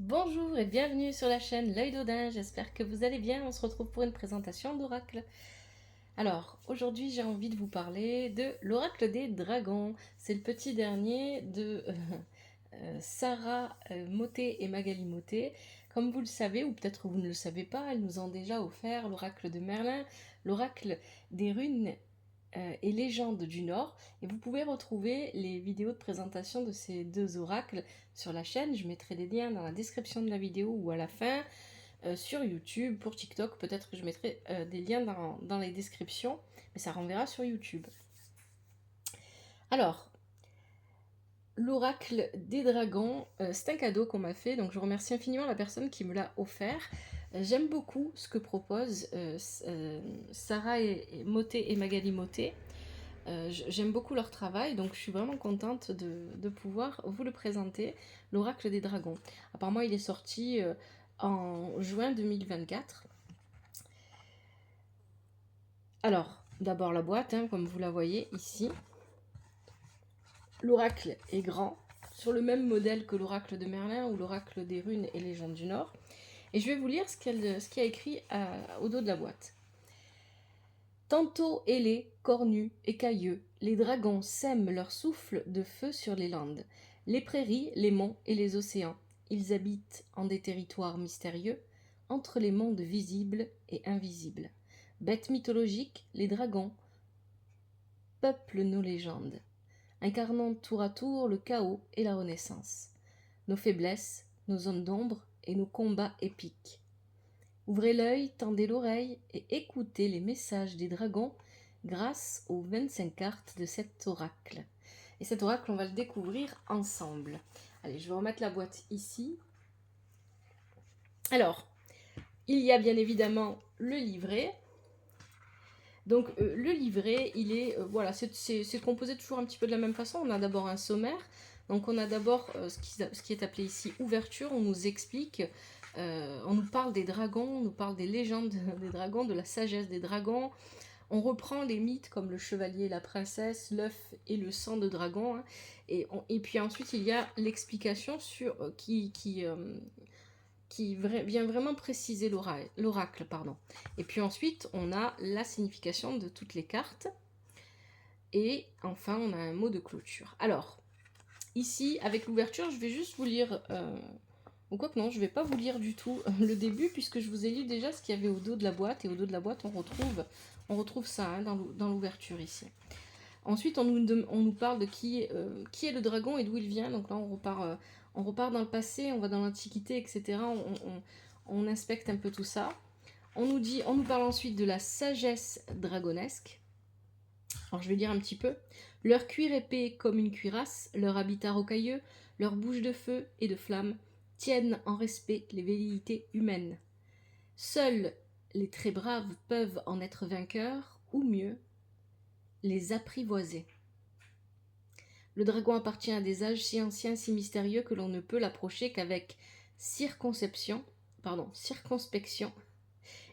Bonjour et bienvenue sur la chaîne L'œil d'Odin, j'espère que vous allez bien, on se retrouve pour une présentation d'oracle. Alors, aujourd'hui j'ai envie de vous parler de l'oracle des dragons. C'est le petit dernier de Sarah Motet et Magali Motet. Comme vous le savez, ou peut-être vous ne le savez pas, elles nous ont déjà offert l'oracle de Merlin, l'oracle des runes et légendes du Nord. Et vous pouvez retrouver les vidéos de présentation de ces deux oracles sur la chaîne. Je mettrai des liens dans la description de la vidéo ou à la fin. Sur YouTube, pour TikTok, peut-être que je mettrai des liens dans les descriptions, mais ça renverra sur YouTube. Alors, l'oracle des dragons, c'est un cadeau qu'on m'a fait, donc je remercie infiniment la personne qui me l'a offert. J'aime beaucoup ce que proposent Sarah Motet et Magali Motet. J'aime beaucoup leur travail, donc je suis vraiment contente de pouvoir vous le présenter, l'oracle des dragons. Apparemment, il est sorti en juin 2024. Alors, d'abord la boîte, hein, comme vous la voyez ici. L'oracle est grand, sur le même modèle que l'oracle de Merlin ou l'oracle des runes et légendes du Nord. Et je vais vous lire ce qu'il y a écrit au dos de la boîte. Tantôt ailés, cornus, écailleux, les dragons sèment leur souffle de feu sur les landes, les prairies, les monts et les océans. Ils habitent en des territoires mystérieux, entre les mondes visibles et invisibles. Bêtes mythologiques, les dragons peuplent nos légendes, incarnant tour à tour le chaos et la renaissance, nos faiblesses, nos zones d'ombre et nos combats épiques. Ouvrez l'œil, tendez l'oreille et écoutez les messages des dragons grâce aux 25 cartes de cet oracle. Et cet oracle, on va le découvrir ensemble. Allez, je vais remettre la boîte ici. Alors, il y a bien évidemment le livret. Donc, le livret, il est, voilà, c'est composé toujours un petit peu de la même façon. On a d'abord un sommaire. Donc, on a d'abord ce qui est appelé ici ouverture. On nous explique, on nous parle des dragons, on nous parle des légendes des dragons, de la sagesse des dragons. On reprend les mythes comme le chevalier, la princesse, l'œuf et le sang de dragon. Hein. Et puis ensuite, il y a l'explication sur qui vient vraiment préciser l'oracle. Et puis ensuite, on a la signification de toutes les cartes. Et enfin, on a un mot de clôture. Alors, ici, avec l'ouverture, je vais juste vous lire... ou quoi que non, je ne vais pas vous lire du tout le début, puisque je vous ai lu déjà ce qu'il y avait au dos de la boîte. Et au dos de la boîte, on retrouve ça hein, dans l'ouverture ici. Ensuite, on nous parle de qui est le dragon et d'où il vient. Donc là, on repart dans le passé, on va dans l'Antiquité, etc. On inspecte un peu tout ça. On nous parle ensuite de la sagesse dragonesque. Alors je vais lire un petit peu. Leur cuir épais comme une cuirasse, leur habitat rocailleux, leur bouche de feu et de flamme tiennent en respect les velléités humaines. Seuls les très braves peuvent en être vainqueurs, ou mieux, les apprivoiser. Le dragon appartient à des âges si anciens, si mystérieux que l'on ne peut l'approcher qu'avec circonspection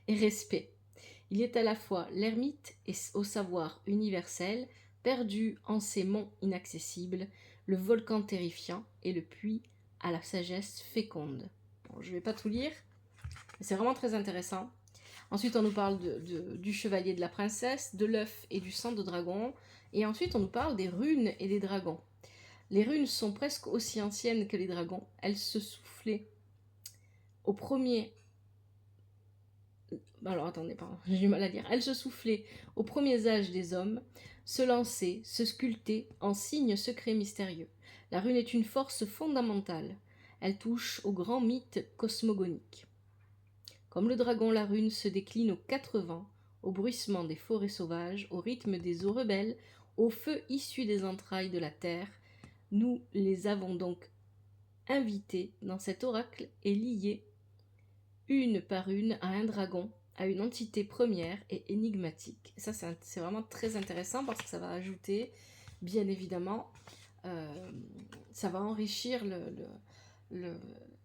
et respect. Il est à la fois l'ermite et au savoir universel, perdu en ces monts inaccessibles, le volcan terrifiant et le puits à la sagesse féconde. Bon, je ne vais pas tout lire, mais c'est vraiment très intéressant. Ensuite, on nous parle du chevalier de la princesse, de l'œuf et du sang de dragon. Et ensuite, on nous parle des runes et des dragons. Les runes sont presque aussi anciennes que les dragons. Elles se soufflaient au premier... Alors, attendez, pardon, j'ai du mal à dire. Elles se soufflaient aux premiers âges des hommes, se lançaient, se sculptaient en signes secrets mystérieux. La rune est une force fondamentale. Elle touche aux grands mythes cosmogoniques. Comme le dragon, la rune se décline aux quatre vents, au bruissement des forêts sauvages, au rythme des eaux rebelles, au feu issu des entrailles de la terre. Nous les avons donc invités dans cet oracle et liés, une par une, à un dragon, à une entité première et énigmatique. Et ça, c'est vraiment très intéressant parce que ça va ajouter, bien évidemment, ça va enrichir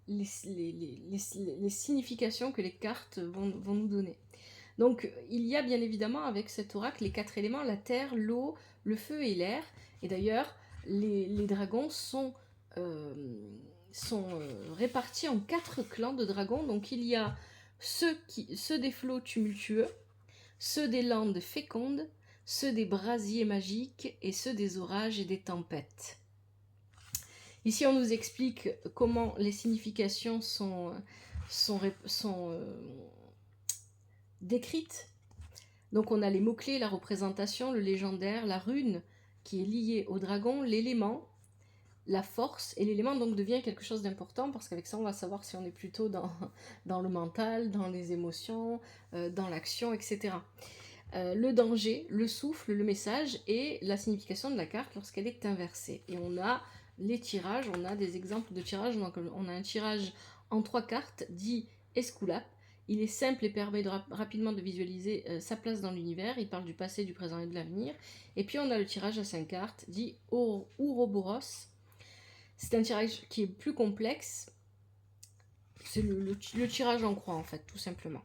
les significations que les cartes vont nous donner. Donc, il y a bien évidemment avec cet oracle les quatre éléments, la terre, l'eau, le feu et l'air. Et d'ailleurs, les dragons sont répartis en 4 clans de dragons. Donc il y a ceux des flots tumultueux, ceux des landes fécondes, ceux des brasiers magiques et ceux des orages et des tempêtes. Ici, on nous explique comment les significations sont décrites. Donc on a les mots-clés, la représentation, le légendaire, la rune qui est liée au dragon, l'élément, la force, et l'élément donc devient quelque chose d'important parce qu'avec ça on va savoir si on est plutôt dans le mental, dans les émotions, dans l'action, etc. Le danger, le souffle, le message et la signification de la carte lorsqu'elle est inversée. Et on a les tirages, on a des exemples de tirages. Donc on a un tirage en 3 cartes dit Esculape. Il est simple et permet rapidement de visualiser sa place dans l'univers. Il parle du passé, du présent et de l'avenir. Et puis on a le tirage à 5 cartes dit Ouroboros. C'est un tirage qui est plus complexe. C'est le tirage en croix en fait, tout simplement.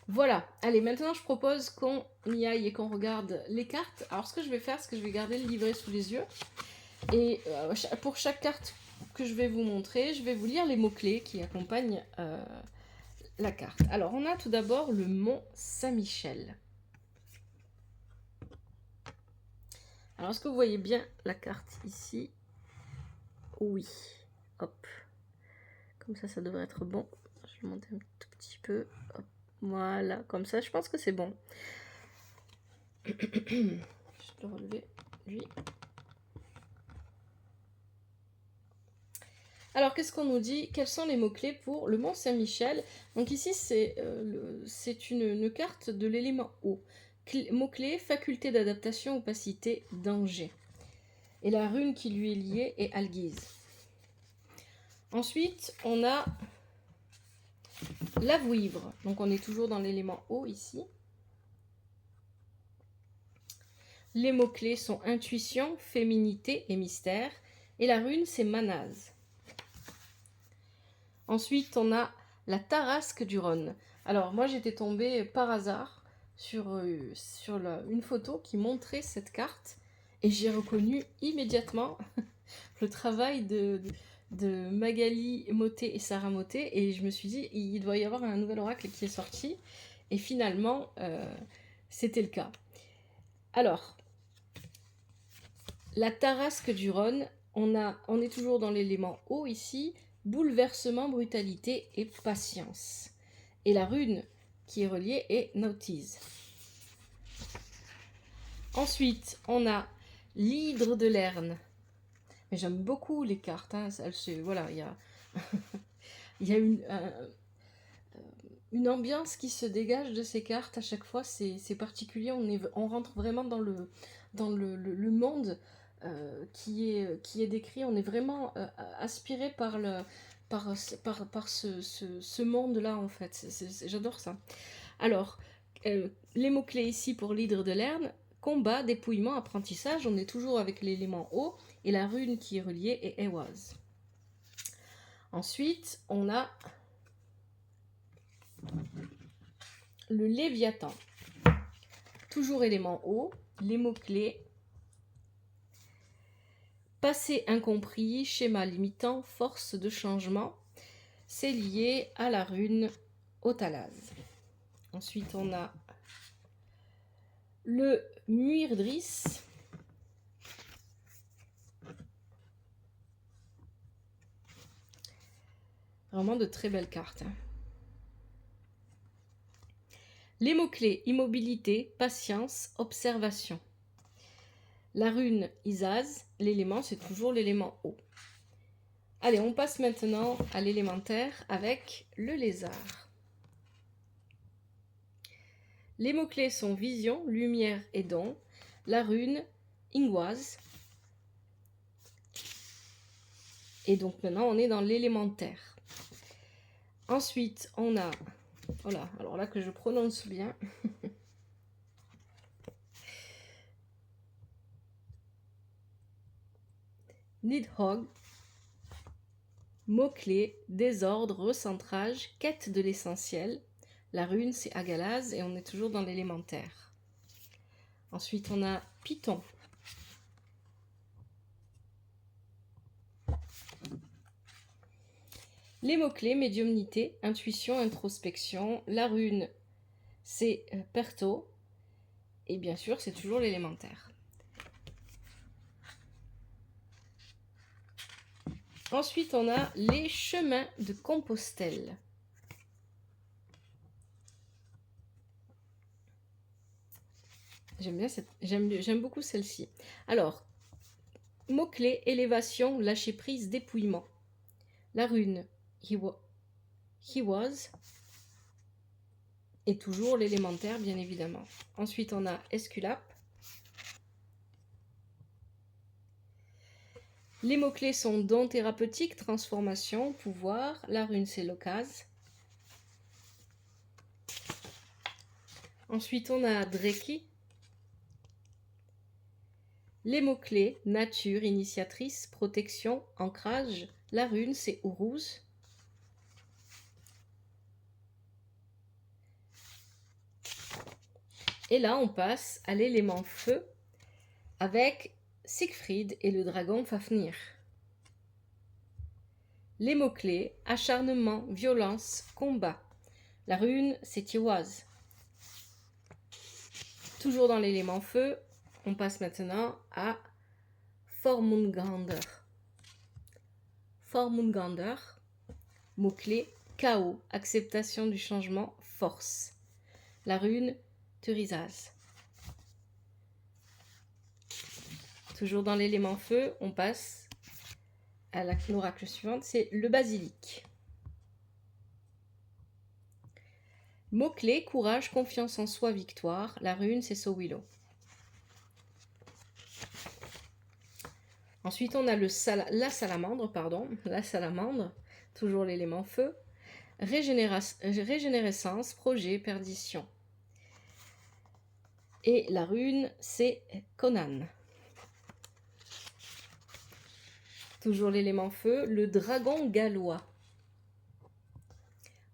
Voilà, allez, maintenant je propose qu'on y aille et qu'on regarde les cartes. Alors ce que je vais faire, c'est que je vais garder le livret sous les yeux. Et pour chaque carte que je vais vous montrer, je vais vous lire les mots-clés qui accompagnent la carte. Alors on a tout d'abord le mont Saint-Michel. Alors est-ce que vous voyez bien la carte ici? Oui, hop. Comme ça devrait être bon. Je vais monter un tout petit peu, hop. Voilà, comme ça, je pense que c'est bon. Je vais le relever, lui. Alors, qu'est-ce qu'on nous dit? Quels sont les mots-clés pour le Mont Saint-Michel? Donc ici, c'est une carte de l'élément eau. Mots-clés, faculté d'adaptation, opacité, danger. Et la rune qui lui est liée est Algise. Ensuite, on a la vouivre. Donc on est toujours dans l'élément eau ici. Les mots-clés sont intuition, féminité et mystère. Et la rune, c'est Manaz. Ensuite, on a la tarasque du Rhône. Alors moi, j'étais tombée par hasard sur une photo qui montrait cette carte. Et j'ai reconnu immédiatement le travail de Magali Motet et Sarah Motet, et je me suis dit, il doit y avoir un nouvel oracle qui est sorti, et finalement, c'était le cas. Alors, la tarasque du Rhône, on est toujours dans l'élément eau ici, bouleversement, brutalité et patience. Et la rune qui est reliée est Nautise. Ensuite, on a l'hydre de Lerne. Mais j'aime beaucoup les cartes. Hein. Voilà, il y a, il y a une ambiance qui se dégage de ces cartes à chaque fois. C'est particulier. On rentre vraiment dans le monde qui est décrit. On est vraiment aspiré par ce monde-là, en fait. J'adore ça. Alors, les mots-clés ici pour l'hydre de Lerne: combat, dépouillement, apprentissage. On est toujours avec l'élément eau. Et la rune qui est reliée est Ewaz. Ensuite, on a le Léviathan. Toujours élément eau. Les mots-clés: passé incompris, schéma limitant, force de changement. C'est lié à la rune Othalaz. Ensuite, on a le Muirdris. Vraiment de très belles cartes. Les mots-clés: immobilité, patience, observation. La rune Isaz, l'élément, c'est toujours l'élément eau. Allez, on passe maintenant à l'élémentaire avec le lézard. Les mots-clés sont vision, lumière et don. La rune Ingwaz. Et donc maintenant, on est dans l'élémentaire. Ensuite, on a... Voilà, alors là que je prononce bien. Nidhogg. Mots-clés, désordre, recentrage, quête de l'essentiel. La rune, c'est Agalaz et on est toujours dans l'élémentaire. Ensuite, on a Python. Les mots-clés, médiumnité, intuition, introspection. La rune, c'est Perto. Et bien sûr, c'est toujours l'élémentaire. Ensuite, on a les chemins de Compostelle. J'aime beaucoup celle-ci. Alors, mots-clés, élévation, lâcher prise, dépouillement. La rune, he was. Et toujours l'élémentaire, bien évidemment. Ensuite, on a Esculape. Les mots-clés sont don thérapeutique, transformation, pouvoir. La rune, c'est l'ocase. Ensuite, on a Dreki. Les mots-clés, nature, initiatrice, protection, ancrage. La rune, c'est Uruz. Et là, on passe à l'élément feu avec Siegfried et le dragon Fafnir. Les mots-clés, acharnement, violence, combat. La rune, c'est Tiwaz. Toujours dans l'élément feu, on passe maintenant à Formungandr. Formungandr, mot-clé, chaos, acceptation du changement, force. La rune, Thurisaz. Toujours dans l'élément feu, on passe à l'oracle suivante, c'est le basilic. Mot-clé, courage, confiance en soi, victoire. La rune, c'est Sowilo. Ensuite, on a la salamandre, toujours l'élément feu. Régénérescence, projet, perdition. Et la rune, c'est Conan. Toujours l'élément feu, le dragon gallois.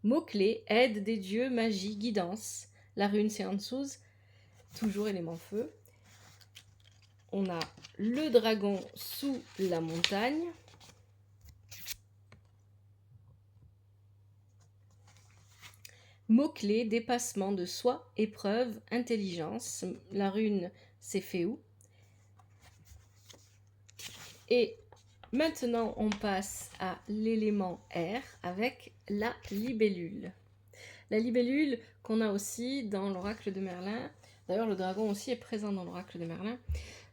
Mot-clé, aide des dieux, magie, guidance. La rune, c'est Ansuz. Toujours élément feu. On a le dragon sous la montagne. Mot-clé, dépassement de soi, épreuve, intelligence. La rune, c'est Féou. Et maintenant, on passe à l'élément air avec la libellule. La libellule qu'on a aussi dans l'oracle de Merlin. D'ailleurs, le dragon aussi est présent dans l'oracle de Merlin.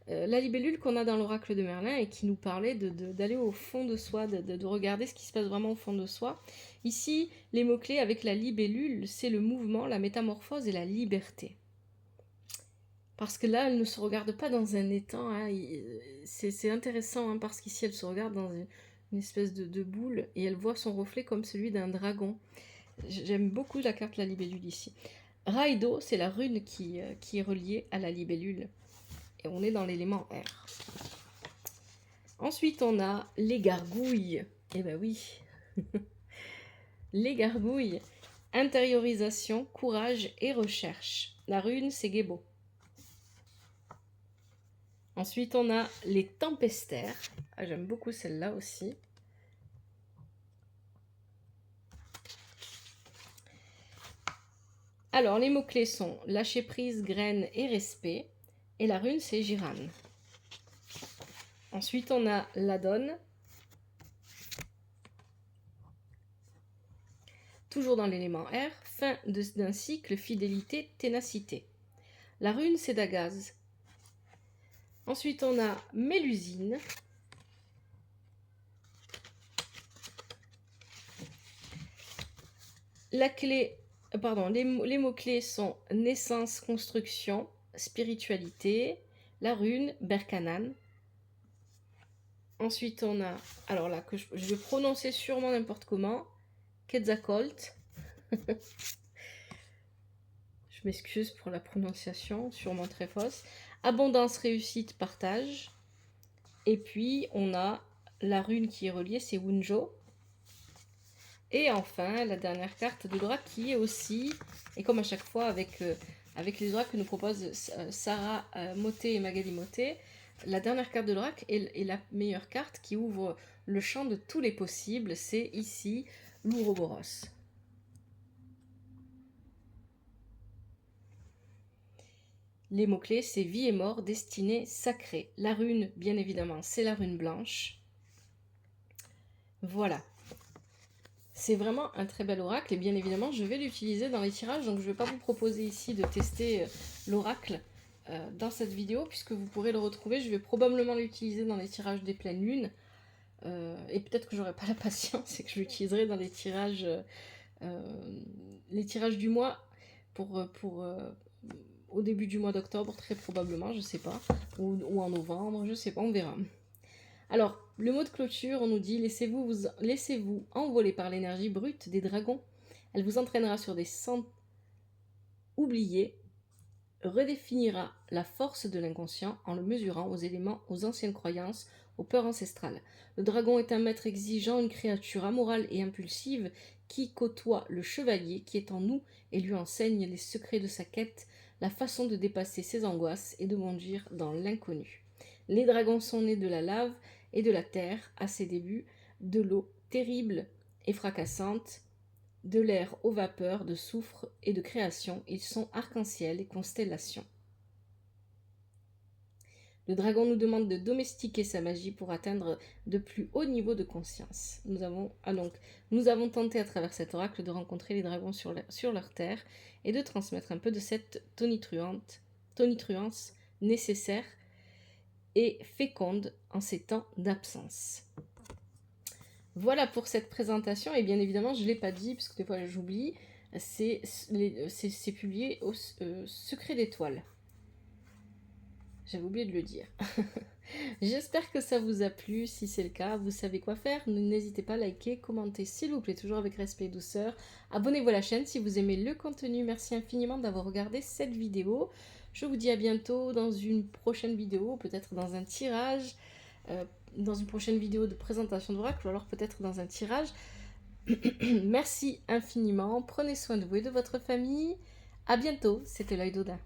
La libellule qu'on a dans l'oracle de Merlin et qui nous parlait d'aller au fond de soi, de regarder ce qui se passe vraiment au fond de soi. Ici, les mots-clés avec la libellule, c'est le mouvement, la métamorphose et la liberté. Parce que là, elle ne se regarde pas dans un étang. Hein. C'est intéressant hein, parce qu'ici, elle se regarde dans une espèce de boule et elle voit son reflet comme celui d'un dragon. J'aime beaucoup la carte la libellule ici. Raido, c'est la rune qui est reliée à la libellule. Et on est dans l'élément air. Ensuite, on a les gargouilles. Eh ben oui. Les gargouilles. Intériorisation, courage et recherche. La rune, c'est Gebo. Ensuite, on a les tempestaires. Ah, j'aime beaucoup celle-là aussi. Alors, les mots-clés sont lâcher prise, graine et respect. Et la rune, c'est Giran. Ensuite, on a l'Adon. Toujours dans l'élément R. Fin d'un cycle, fidélité, ténacité. La rune, c'est Dagaz. Ensuite, on a Mélusine. Les mots-clés sont naissance, construction, spiritualité. La rune, Berkanan. Ensuite, on a, alors là, que je vais prononcer sûrement n'importe comment, Quetzalcoatl. Je m'excuse pour la prononciation, sûrement très fausse. Abondance, réussite, partage. Et puis, on a la rune qui est reliée, c'est Wunjo. Et enfin, la dernière carte de droite qui est aussi, et comme à chaque fois avec les oracles que nous proposent Sarah Moté et Magali Moté, la dernière carte de l'oracle est la meilleure carte qui ouvre le champ de tous les possibles. C'est ici l'Ouroboros. Les mots-clés, c'est vie et mort, destinée, sacrée. La rune, bien évidemment, c'est la rune blanche. Voilà. C'est vraiment un très bel oracle et bien évidemment, je vais l'utiliser dans les tirages. Donc, je ne vais pas vous proposer ici de tester l'oracle dans cette vidéo puisque vous pourrez le retrouver. Je vais probablement l'utiliser dans les tirages des pleines lunes. Et peut-être que j'aurai pas la patience et que je l'utiliserai dans les tirages du mois au début du mois d'octobre, très probablement, je sais pas, ou en novembre, je sais pas, on verra. Alors, le mot de clôture, on nous dit laissez-vous envoler par l'énergie brute des dragons. Elle vous entraînera sur des sens oubliés, redéfinira la force de l'inconscient en le mesurant aux éléments, aux anciennes croyances, aux peurs ancestrales. Le dragon est un maître exigeant, une créature amorale et impulsive qui côtoie le chevalier qui est en nous et lui enseigne les secrets de sa quête, la façon de dépasser ses angoisses et de bondir dans l'inconnu. Les dragons sont nés de la lave et de la terre à ses débuts, de l'eau terrible et fracassante, de l'air aux vapeurs, de soufre et de création. Ils sont arc-en-ciel et constellations. Le dragon nous demande de domestiquer sa magie pour atteindre de plus hauts niveaux de conscience. Nous avons tenté à travers cet oracle de rencontrer les dragons sur leur terre et de transmettre un peu de cette tonitruance nécessaire et féconde en ces temps d'absence. Voilà pour cette présentation, et bien évidemment, je ne l'ai pas dit, parce que des fois j'oublie, c'est publié au Secret d'étoiles. J'avais oublié de le dire. J'espère que ça vous a plu. Si c'est le cas, vous savez quoi faire. N'hésitez pas à liker, commenter, s'il vous plaît, toujours avec respect et douceur. Abonnez-vous à la chaîne si vous aimez le contenu. Merci infiniment d'avoir regardé cette vidéo. Je vous dis à bientôt dans une prochaine vidéo, peut-être dans un tirage, dans une prochaine vidéo de présentation d'oracle, ou alors peut-être dans un tirage. Merci infiniment. Prenez soin de vous et de votre famille. À bientôt. C'était l'œil d'Odin.